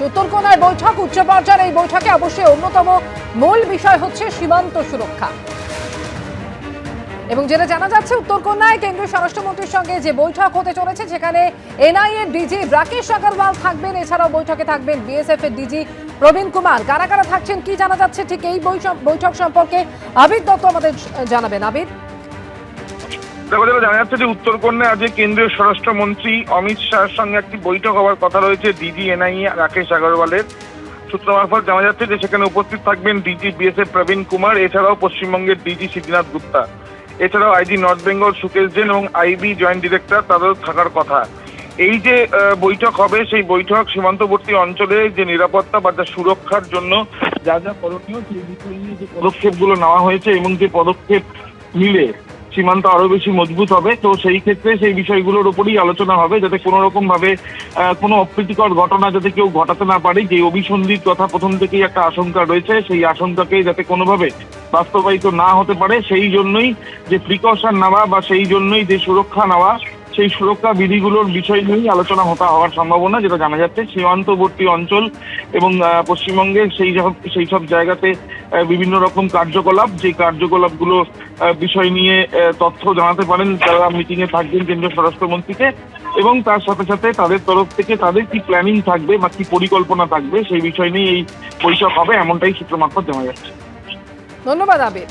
উত্তরকোনায় বৈঠক, উচ্চ পর্যায়ের এই বৈঠকে অবশ্যই অন্যতম মূল বিষয় হচ্ছে সীমান্ত সুরক্ষা। এবং যেটা জানা যাচ্ছে, উত্তরকোনায় কেন্দ্রীয় স্বরাষ্ট্রমন্ত্রীর সঙ্গে যে বৈঠক হতে চলেছে, যেখানে এনআইএ ডিজি রাকেশ আগরওয়াল থাকবেন, এছাড়াও বৈঠকে থাকবেন বিএসএফ এর ডিজি প্রবীণ কুমার। কারা কারা থাকছেন, কি জানা যাচ্ছে ঠিক এই বৈঠক সম্পর্কে আবির দত্ত আমাদের জানাবেন। আবির, জানা যাচ্ছে যে উত্তরকন্যায় আজ কেন্দ্রীয় স্বরাষ্ট্রমন্ত্রী অমিত শাহের সঙ্গে একটি বৈঠক হওয়ার কথা রয়েছে ডিজি এনআইএ রাকেশ আগরওয়ালের। সূত্র মারফত জানা যাচ্ছে যে সেখানে উপস্থিত থাকবেন ডিজি বিএসএফ প্রবীণ কুমার, এছাড়াও পশ্চিমবঙ্গের ডিজি সিদ্ধিনাথ গুপ্তা, এছাড়াও আইজি নর্থ বেঙ্গল সুকেশ জৈন এবং আইবি জয়েন্ট ডিরেক্টর তাদেরও থাকার কথা। এই যে বৈঠক হবে, সেই বৈঠক সীমান্তবর্তী অঞ্চলে যে নিরাপত্তা বা সুরক্ষার জন্য যা যা করণীয় সেই বিষয় নিয়ে যে পদক্ষেপগুলো নেওয়া হয়েছে এবং যে পদক্ষেপ নিলে সীমান্ত আরো বেশি মজবুত হবে, তো সেই ক্ষেত্রে সেই বিষয়গুলোর উপরই আলোচনা হবে, যাতে কোনো রকম ভাবে কোনো অপ্রীতিকর ঘটনা যাতে কেউ ঘটাতে না পারে। যে অভিসন্ধির কথা প্রথম থেকেই একটা আশঙ্কা রয়েছে, সেই আশঙ্কাকে যাতে কোনোভাবে বাস্তবায়িত না হতে পারে, সেই জন্যই যে প্রিকশন নেওয়া বা সেই জন্যই যে সুরক্ষা নেওয়া, সেই সুরক্ষা বিধিগুলোর বিষয় নিয়েই আলোচনা হওয়ার সম্ভাবনা, যেটা জানা যাচ্ছে। সীমান্তবর্তী অঞ্চল এবং পশ্চিমবঙ্গের সেই সব জায়গাতে বিভিন্ন রকম কার্যকলাপ, যে কার্যকলাপগুলো বিষয় নিয়ে তথ্য জানাতে পারেন যারা মিটিং এ থাকবেন কেন্দ্রীয় স্বরাষ্ট্রমন্ত্রীকে, এবং তার সাথে সাথে তাদের তরফ থেকে তাদের কি প্ল্যানিং থাকবে বা কি পরিকল্পনা থাকবে সেই বিষয় নিয়ে এই বৈঠক হবে, এমনটাই সূত্র মারফত জানা যাচ্ছে। ধন্যবাদ আবির।